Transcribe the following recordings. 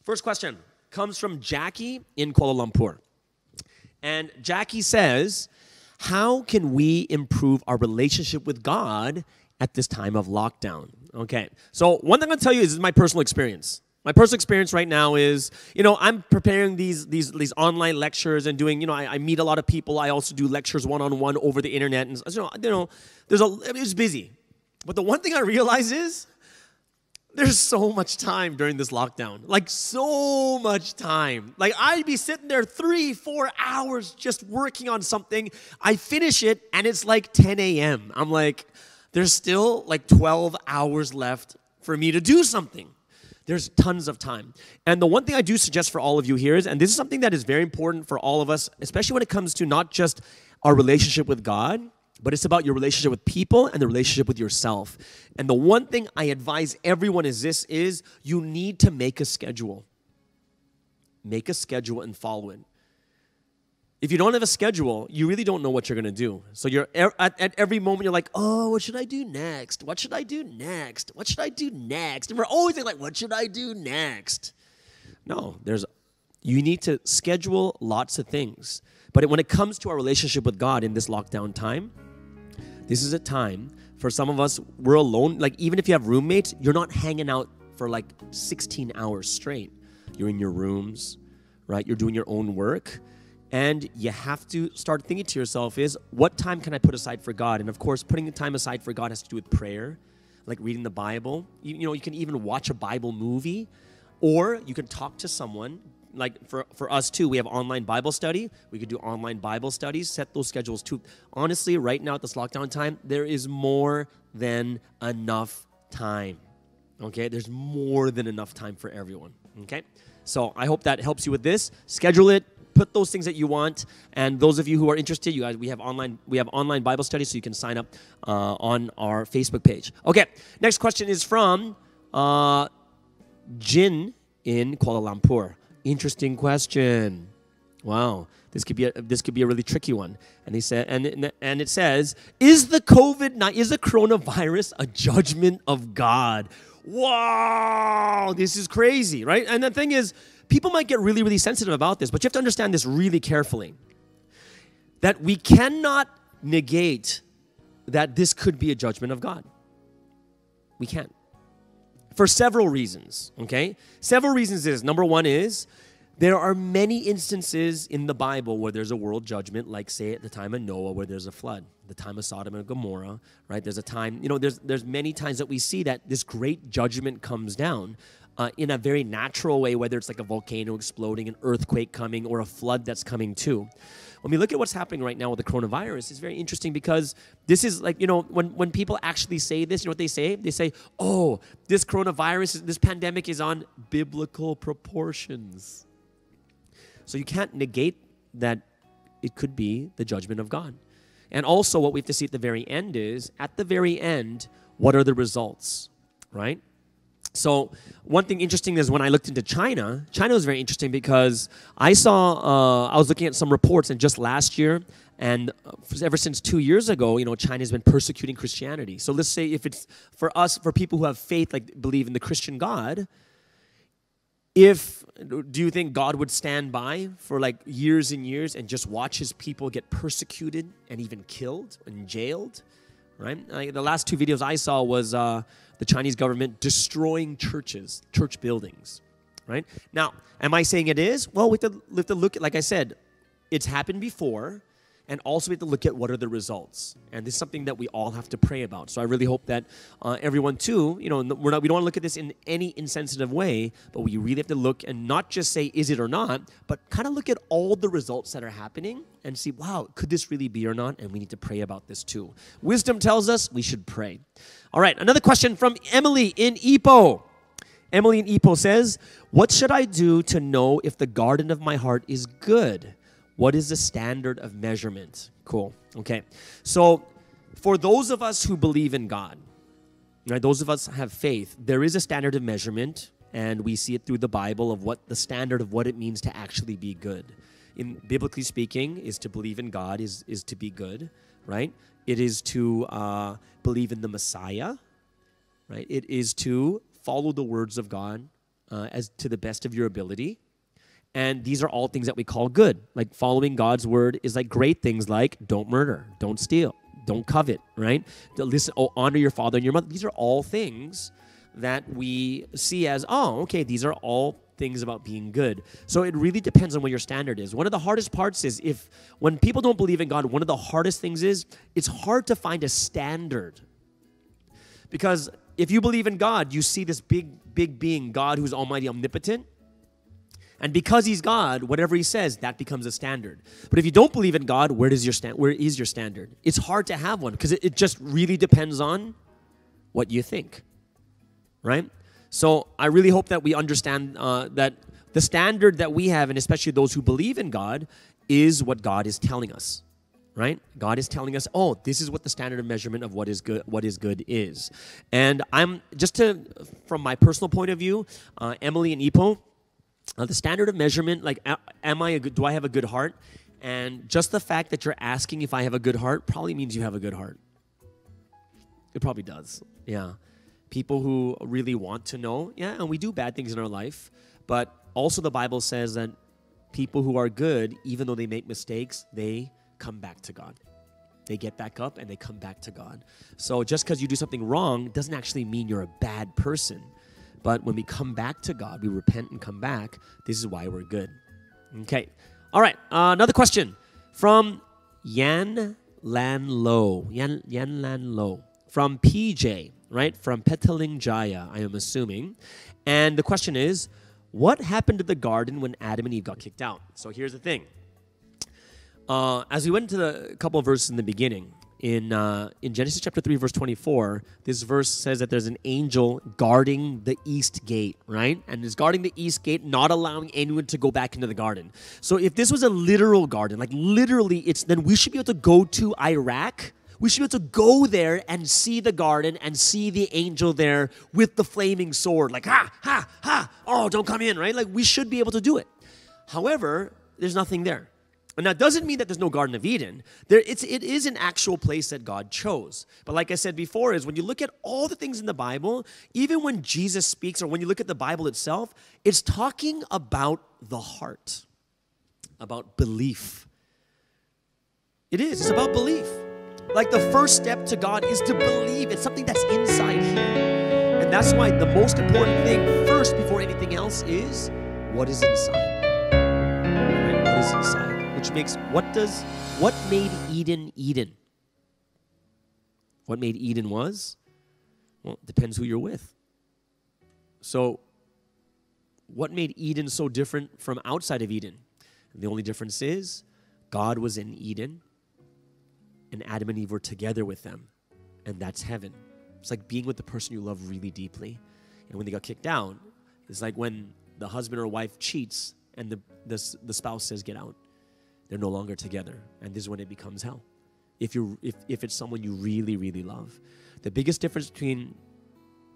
First question comes from Jackie in Kuala Lumpur. And Jackie says, how can we improve our relationship with God at this time of lockdown? Okay, so one thing I'm going to tell you is my personal experience. My personal experience right now is, I'm preparing these online lectures and doing, I meet a lot of people. I also do lectures one-on-one over the internet. And, it's busy. But the one thing I realize is there's so much time during this lockdown. Like, so much time. Like, I'd be sitting there 3-4 hours just working on something. I finish it, and it's like 10 a.m. I'm like, there's still like 12 hours left for me to do something. There's tons of time. And the one thing I do suggest for all of you here is, and this is something that is very important for all of us, especially when it comes to not just our relationship with God, but it's about your relationship with people and the relationship with yourself. And the one thing I advise everyone is you need to make a schedule. Make a schedule and follow it. If you don't have a schedule, you really don't know what you're going to do. So you're at every moment, you're like, oh, what should I do next? What should I do next? What should I do next? And we're always thinking, like, what should I do next? No, you need to schedule lots of things. But when it comes to our relationship with God in this lockdown time, this is a time for some of us, we're alone. Like, even if you have roommates, you're not hanging out for like 16 hours straight. You're in your rooms, right? You're doing your own work. And you have to start thinking to yourself is, what time can I put aside for God? And of course, putting the time aside for God has to do with prayer, like reading the Bible. You can even watch a Bible movie, or you can talk to someone. Like for us too, we have online Bible study. We could do online Bible studies, set those schedules too. Honestly, right now at this lockdown time, there is more than enough time. Okay, there's more than enough time for everyone. Okay, so I hope that helps you with this. Schedule it. Put those things that you want, and those of you who are interested, you guys, we have online Bible study, so you can sign up on our Facebook page. Okay, next question is from Jin in Kuala Lumpur. Interesting question. Wow, this could be a really tricky one. And he said, and it says, is the coronavirus a judgment of God? Wow, this is crazy, right? And the thing is, people might get really, really sensitive about this, but you have to understand this really carefully. That we cannot negate that this could be a judgment of God. We can't. For several reasons, okay? Several reasons is, number one is, there are many instances in the Bible where there's a world judgment, like say at the time of Noah where there's a flood, the time of Sodom and Gomorrah, right? There's a time, there's many times that we see that this great judgment comes down in a very natural way, whether it's like a volcano exploding, an earthquake coming, or a flood that's coming too. When we look at what's happening right now with the coronavirus, it's very interesting because this is like, when people actually say this, you know what they say? They say, oh, this coronavirus, this pandemic is on biblical proportions. So you can't negate that it could be the judgment of God. And also what we have to see at the very end is, at the very end, what are the results, right? So one thing interesting is when I looked into China was very interesting because I was looking at some reports, and just last year and ever since 2 years ago, China's been persecuting Christianity. So let's say if it's for people who have faith, like believe in the Christian God, do you think God would stand by for like years and years and just watch his people get persecuted and even killed and jailed, right? The last two videos I saw was the Chinese government destroying churches, church buildings, right? Now, am I saying it is? Well, we have to look at, like I said, it's happened before, and also we have to look at what are the results. And this is something that we all have to pray about. So I really hope that everyone too, we don't want to look at this in any insensitive way, but we really have to look and not just say, is it or not, but kind of look at all the results that are happening and see, wow, could this really be or not? And we need to pray about this too. Wisdom tells us we should pray. All right, another question from Emily in Ipoh. Emily in Ipoh says, what should I do to know if the garden of my heart is good? What is the standard of measurement? Cool. Okay. So for those of us who believe in God, right, those of us who have faith, there is a standard of measurement, and we see it through the Bible of what the standard of what it means to actually be good. Biblically speaking, is to believe in God is to be good, right? It is to believe in the Messiah, right? It is to follow the words of God as to the best of your ability. And these are all things that we call good. Like following God's word is like great things like don't murder, don't steal, don't covet, right? Listen, honor your father and your mother. These are all things that we see as, oh, okay, these are all things about being good. So it really depends on what your standard is. One of the hardest parts is when people don't believe in God, one of the hardest things is it's hard to find a standard. Because if you believe in God, you see this big being, God who's almighty, omnipotent. And because he's God, whatever he says, that becomes a standard. But if you don't believe in God, where is your standard? It's hard to have one because it just really depends on what you think, right? So I really hope that we understand that the standard that we have, and especially those who believe in God, is what God is telling us, right? God is telling us, oh, this is what the standard of measurement of what is good is. And from my personal point of view, Emily and Ipo, the standard of measurement, like, do I have a good heart? And just the fact that you're asking if I have a good heart probably means you have a good heart. It probably does, yeah. People who really want to know, yeah, and we do bad things in our life, but also the Bible says that people who are good, even though they make mistakes, they come back to God. They get back up and they come back to God. So just because you do something wrong doesn't actually mean you're a bad person. But when we come back to God, we repent and come back, this is why we're good. Okay. All right. Another question from Yan Lan Lo. Yan Lan Lo. From PJ, right? From Petaling Jaya, I am assuming. And the question is, what happened to the garden when Adam and Eve got kicked out? So here's the thing. As we went into the couple of verses in the beginning, in Genesis chapter 3, verse 24, this verse says that there's an angel guarding the east gate, right? And is guarding the east gate, not allowing anyone to go back into the garden. So if this was a literal garden, like literally, then we should be able to go to Iraq. We should be able to go there and see the garden and see the angel there with the flaming sword. Like, ha, ha, ha, oh, don't come in, right? Like, we should be able to do it. However, there's nothing there. And that doesn't mean that there's no Garden of Eden. It is an actual place that God chose. But like I said before, is when you look at all the things in the Bible, even when Jesus speaks or when you look at the Bible itself, it's talking about the heart, about belief. It is. It's about belief. Like the first step to God is to believe. It's something that's inside here. And that's why the most important thing first before anything else is what is inside. Right? What is inside? Which makes, what made Eden Eden? What made Eden was? Well, it depends who you're with. So, what made Eden so different from outside of Eden? And the only difference is, God was in Eden, and Adam and Eve were together with them. And that's heaven. It's like being with the person you love really deeply. And when they got kicked out, it's like when the husband or wife cheats, and the spouse says, get out. They're no longer together, and this is when it becomes hell. If it's someone you really, really love. The biggest difference between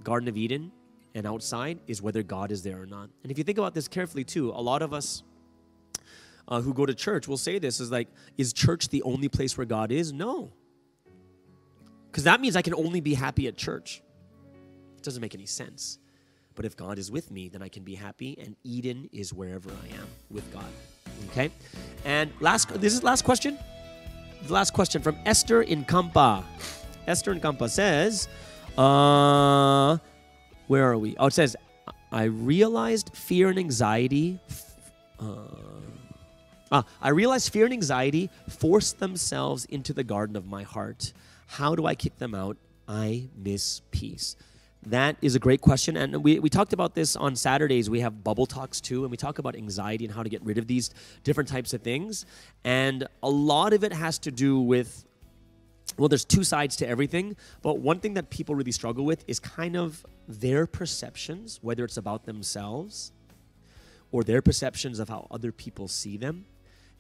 Garden of Eden and outside is whether God is there or not. And if you think about this carefully too, a lot of us who go to church will say this, is church the only place where God is? No. Because that means I can only be happy at church. It doesn't make any sense. But if God is with me, then I can be happy, and Eden is wherever I am with God. Okay? And this is the last question. The last question from Esther in Kampa. Esther in Kampa says, where are we? Oh, it says, I realized fear and anxiety forced themselves into the garden of my heart. How do I kick them out? I miss peace. That is a great question, and we talked about this on Saturdays. We have bubble talks too, and we talk about anxiety and how to get rid of these different types of things. And a lot of it has to do with, well, there's two sides to everything, but one thing that people really struggle with is kind of their perceptions, whether it's about themselves or their perceptions of how other people see them.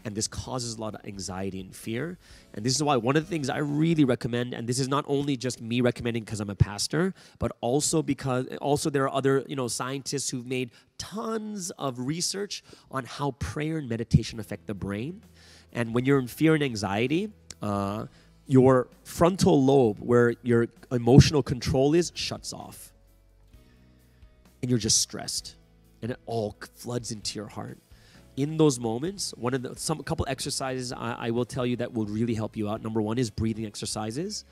And this causes a lot of anxiety and fear. And this is why one of the things I really recommend, and this is not only just me recommending because I'm a pastor, but also because there are other scientists who've made tons of research on how prayer and meditation affect the brain. And when you're in fear and anxiety, your frontal lobe, where your emotional control is, shuts off. And you're just stressed. and it all floods into your heart. In those moments, a couple exercises I will tell you that will really help you out. Number one is breathing exercises.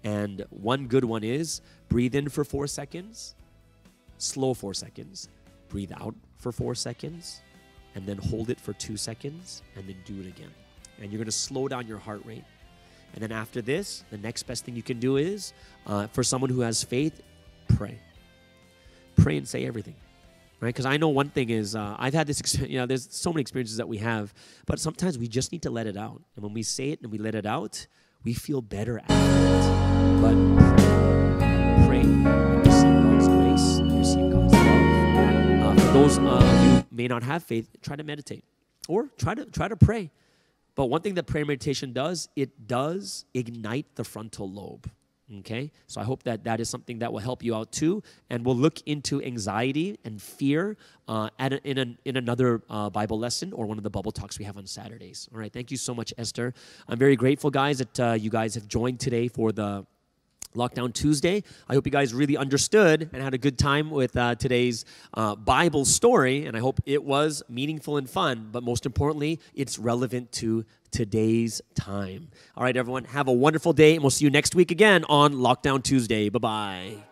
And one good one is breathe in for 4 seconds, slow 4 seconds, breathe out for 4 seconds, and then hold it for 2 seconds, and then do it again. And you're going to slow down your heart rate. And then after this, the next best thing you can do is, for someone who has faith, pray. Pray and say everything, right? Because I know one thing is, I've had this experience, there's so many experiences that we have, but sometimes we just need to let it out. And when we say it and we let it out, we feel better after it. But pray and receive God's grace, and receive God's love. For those who may not have faith, try to meditate or try to pray. But one thing that prayer meditation does, it does ignite the frontal lobe. Okay, so I hope that is something that will help you out too, and we'll look into anxiety and fear in another Bible lesson or one of the bubble talks we have on Saturdays. All right, thank you so much, Esther. I'm very grateful, guys, that you guys have joined today for the Lockdown Tuesday. I hope you guys really understood and had a good time with today's Bible story, and I hope it was meaningful and fun, but most importantly, it's relevant to today's time. All right, everyone, have a wonderful day, and we'll see you next week again on Lockdown Tuesday. Bye-bye.